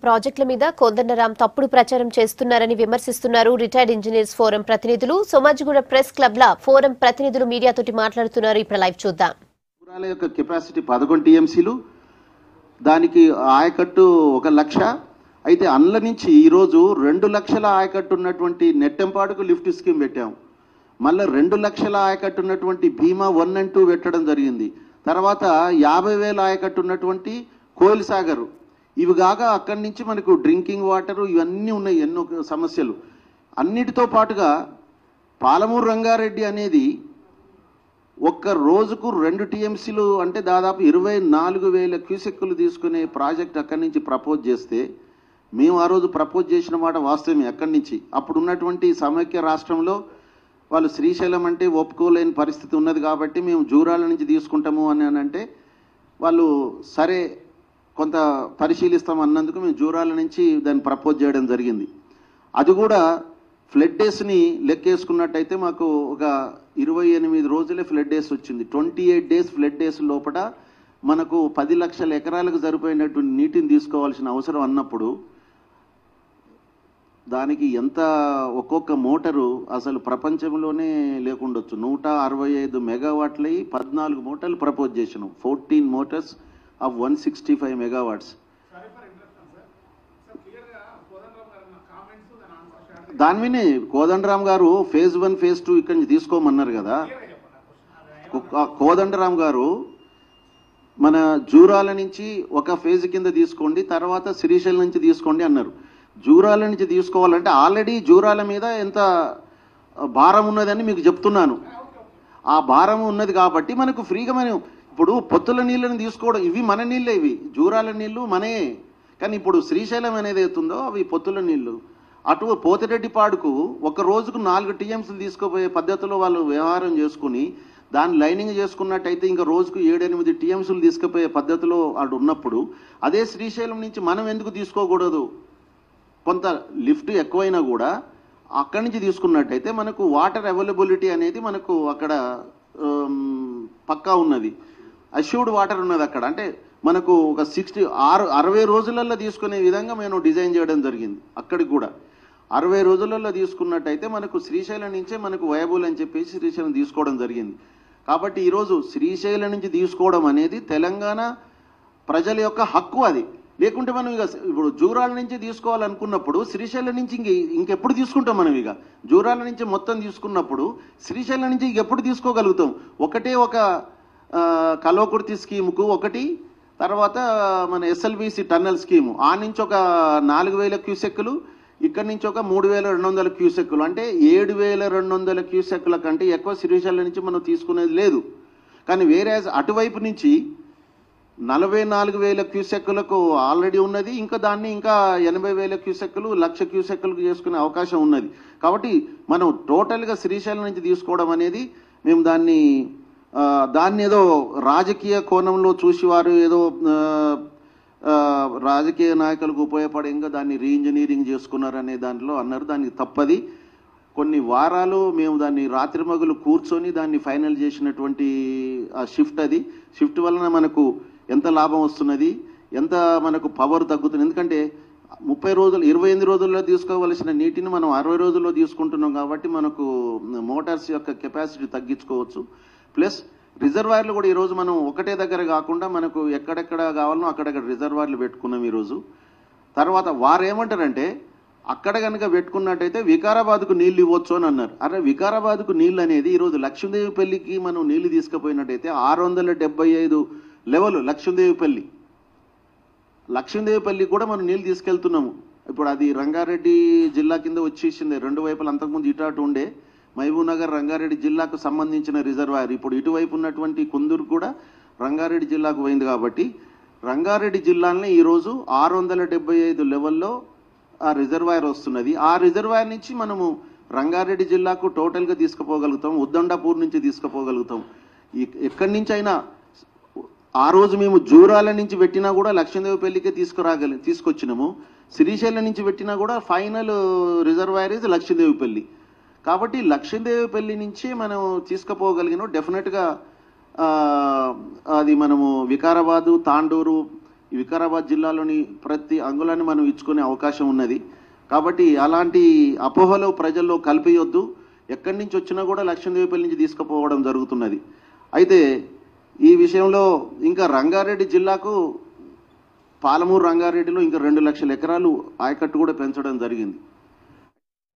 ప్రాజెక్టుల మీద కోదండరాం తప్పుడు ప్రచారం చేస్తున్నారని విమర్శిస్తున్నారు రిటైర్డ్ ఇంజనీర్స్ ఫోరం ప్రతినిధులు. సోమాజిగూడ ప్రెస్ క్లబ్ ల ఫోరం ప్రతినిధులు మీడియాతోటి మాట్లాడుతున్నారు. ఇప్పుడు లైవ్ చూద్దాం. పురాల యొక్క కెపాసిటీ 11 టీఎంసీలు, దానికి ఆయకట్టు 1 లక్ష. అయితే అందులో నుంచి ఈరోజు 2 లక్షల ఆయకట్టు ఉన్నటువంటి నెట్టెంపాడుకు లిఫ్ట్ స్కీమ్ పెట్టాము. మళ్ళీ 2 లక్షల ఆయకట్టు ఉన్నటువంటి భీమా 1 and 2 పెట్టడం జరిగింది. తర్వాత 50,000 ఆయకట్టు ఉన్నటువంటి కోయిల్ సాగర్. ఇవి కాక అక్కడి నుంచి మనకు డ్రింకింగ్ వాటర్ ఇవన్నీ ఉన్నాయి, ఎన్నో సమస్యలు. అన్నిటితో పాటుగా పాలమూరు రంగారెడ్డి అనేది ఒక్క రోజుకు 2 టీఎంసీలు అంటే దాదాపు 24,000 క్యూసెక్కులు తీసుకునే ప్రాజెక్ట్ అక్కడి నుంచి ప్రపోజ్ చేస్తే, మేము ఆ రోజు ప్రపోజ్ చేసిన మాట వాస్తవమే. అక్కడి నుంచి అప్పుడు ఉన్నటువంటి సమైక్య రాష్ట్రంలో వాళ్ళు శ్రీశైలం అంటే ఒప్పుకోలేని పరిస్థితి ఉన్నది కాబట్టి మేము జూరాల నుంచి తీసుకుంటాము అని అంటే వాళ్ళు సరే కొంత పరిశీలిస్తాం అన్నందుకు మేము జూరాల నుంచి దాన్ని ప్రపోజ్ చేయడం జరిగింది. అది కూడా ఫ్లడ్ డేస్ని లెక్కేసుకున్నట్టయితే మాకు ఒక 28 రోజులే ఫ్లడ్ డేస్ వచ్చింది. 28 డేస్ ఫ్లడ్ డేస్ లోపల మనకు 10 లక్షల ఎకరాలకు సరిపోయినటువంటి నీటిని తీసుకోవాల్సిన అవసరం అన్నప్పుడు దానికి ఎంత ఒక్కొక్క మోటారు అసలు ప్రపంచంలోనే లేకుండొచ్చు. 165 మెగావాట్లయి 14 మోటార్లు ప్రపోజ్ చేసినాం. 14 మోటార్స్ ఆఫ్ 165 మెగావాట్స్. దాని మీదే కోదండరాం గారు ఫేజ్ 1 ఫేజ్ 2 ఇక్కడి నుంచి తీసుకోమన్నారు కదా. కోదండరాం గారు మన జూరాల నుంచి ఒక ఫేజ్ కింద తీసుకోండి, తర్వాత శ్రీశైలం నుంచి తీసుకోండి అన్నారు. జూరాల నుంచి తీసుకోవాలంటే ఆల్రెడీ జూరాల మీద ఎంత భారం ఉన్నదని మీకు చెప్తున్నాను. ఆ భారం ఉన్నది కాబట్టి మనకు ఫ్రీగా మనం ఇప్పుడు పొత్తుల నీళ్ళని తీసుకోవడం, ఇవి మన నీళ్ళే, ఇవి జూరాల నీళ్లు మనే. కానీ ఇప్పుడు శ్రీశైలం అనేది అవుతుందో అవి పొత్తుల నీళ్లు. అటు పోతిరెడ్డిపాడుకు ఒక రోజుకు 4 టీఎంసీలు తీసుకుపోయే పద్ధతిలో వాళ్ళు వ్యవహారం చేసుకుని దాన్ని లైనింగ్ చేసుకున్నట్టయితే ఇంకా రోజుకు 7-8 టీఎంసీలు తీసుకుపోయే పద్ధతిలో అటు ఉన్నప్పుడు అదే శ్రీశైలం నుంచి మనం ఎందుకు తీసుకోకూడదు? కొంత లిఫ్ట్ ఎక్కువైనా కూడా అక్కడి నుంచి తీసుకున్నట్టయితే మనకు వాటర్ అవైలబిలిటీ అనేది మనకు అక్కడ పక్కా ఉన్నది, అష్యూర్డ్ వాటర్ ఉన్నది అక్కడ. అంటే మనకు ఒక 60 రోజులలో తీసుకునే విధంగా మేము డిజైన్ చేయడం జరిగింది. అక్కడికి కూడా 60 రోజులలో తీసుకున్నట్టయితే మనకు శ్రీశైలం నుంచే మనకు వయబుల్ అని చెప్పేసి శ్రీశైలం తీసుకోవడం జరిగింది. కాబట్టి ఈరోజు శ్రీశైలం నుంచి తీసుకోవడం అనేది తెలంగాణ ప్రజల యొక్క హక్కు. అది లేకుంటే మనం ఇక ఇప్పుడు జూరాల నుంచి తీసుకోవాలనుకున్నప్పుడు శ్రీశైలం నుంచి ఇంకెప్పుడు తీసుకుంటాం మనం? ఇక జూరాల నుంచి మొత్తం తీసుకున్నప్పుడు శ్రీశైలం నుంచి ఇంకెప్పుడు తీసుకోగలుగుతాం? ఒకటే ఒక కల్వకుర్తి స్కీముకు ఒకటి, తర్వాత మన ఎస్ఎల్బిసి టన్నల్ స్కీము ఆ నుంచి ఒక 4,000 క్యూసెక్కులు, ఇక్కడి నుంచి ఒక 3,200 క్యూసెక్కులు, అంటే 7,200 క్యూసెక్కుల కంటే ఎక్కువ శ్రీశైలం నుంచి మనం తీసుకునేది లేదు. కానీ వేరే అటువైపు నుంచి 44,000 క్యూసెక్కులకు ఆల్రెడీ ఉన్నది. ఇంకా దాన్ని ఇంకా 80,000 క్యూసెక్కులు, 1,00,000 క్యూసెక్కులకు చేసుకునే అవకాశం ఉన్నది. కాబట్టి మనం టోటల్గా శ్రీశైలం నుంచి తీసుకోవడం అనేది మేము దాన్ని ఏదో రాజకీయ కోణంలో చూసి వారు ఏదో రాజకీయ నాయకులకు ఉపయోగపడేంగా దాన్ని రీఇంజనీరింగ్ చేసుకున్నారనే దాంట్లో అన్నారు. దానికి తప్పది. కొన్ని వారాలు మేము దాన్ని రాత్రిమగులు కూర్చొని దాన్ని ఫైనల్ చేసినటువంటి ఆ షిఫ్ట్. అది షిఫ్ట్ వలన మనకు ఎంత లాభం వస్తున్నది, ఎంత మనకు పవర్ తగ్గుతుంది. ఎందుకంటే 30 రోజులు 28 రోజుల్లో తీసుకోవలసిన నీటిని మనం 60 రోజుల్లో తీసుకుంటున్నాం కాబట్టి మనకు మోటార్స్ యొక్క కెపాసిటీ తగ్గించుకోవచ్చు. ప్లస్ రిజర్వాయర్లు కూడా ఈరోజు మనం ఒకటే దగ్గర కాకుండా మనకు ఎక్కడెక్కడ కావాలనో అక్కడక్కడ రిజర్వాయర్లు పెట్టుకున్నాం ఈరోజు. తర్వాత వారు ఏమంటారంటే అక్కడ కనుక పెట్టుకున్నట్టయితే వికారాబాద్కు నీళ్ళు ఇవ్వచ్చు అని అన్నారు. అరే వికారాబాద్కు నీళ్ళు అనేది ఈరోజు లక్ష్మీదేవిపల్లికి మనం నీళ్లు తీసుకుపోయినట్టయితే 675 లెవెల్ లక్ష్మీదేవిపల్లి కూడా మనం నీళ్ళు తీసుకెళ్తున్నాము. ఇప్పుడు అది రంగారెడ్డి జిల్లా కింద వచ్చేసింది. 2 వైపులు అంతకుముందు ఇటు అటు ఉండే మహబూబ్ నగర్ రంగారెడ్డి జిల్లాకు సంబంధించిన రిజర్వాయర్ ఇప్పుడు ఇటువైపు ఉన్నటువంటి కుందూరు కూడా రంగారెడ్డి జిల్లాకు పోయింది. కాబట్టి రంగారెడ్డి జిల్లాలోనే ఈరోజు 675 లెవెల్లో ఆ రిజర్వాయర్ వస్తున్నది. ఆ రిజర్వాయర్ నుంచి మనము రంగారెడ్డి జిల్లాకు టోటల్గా తీసుకుపోగలుగుతాం, ఉద్దండాపూర్ నుంచి తీసుకుపోగలుగుతాం. ఎక్కడి నుంచి అయినా ఆ రోజు మేము జూరాల నుంచి పెట్టినా కూడా లక్ష్మీదేవిపల్లికే తీసుకొచ్చినాము. శ్రీశైలం నుంచి పెట్టినా కూడా ఫైనల్ రిజర్వాయర్ ఇది లక్ష్మీదేవిపల్లి. కాబట్టి లక్ష్మీదేవిపల్లి నుంచి మనం తీసుకుపోగలిగిన డెఫినెట్గా అది మనము వికారాబాదు, తాండూరు, ఈ వికారాబాద్ జిల్లాలోని ప్రతి అంగుళాన్ని మనం ఇచ్చుకునే అవకాశం ఉన్నది. కాబట్టి అలాంటి అపోహలు ప్రజల్లో కల్పియొద్దు. ఎక్కడి నుంచి వచ్చినా కూడా లక్షదేవిపల్లి నుంచి తీసుకుపోవడం జరుగుతున్నది. అయితే ఈ విషయంలో ఇంకా రంగారెడ్డి జిల్లాకు పాలమూరు రంగారెడ్డిలో ఇంకా 2 లక్షల ఎకరాలు ఆయకట్టు కూడా పెంచడం జరిగింది.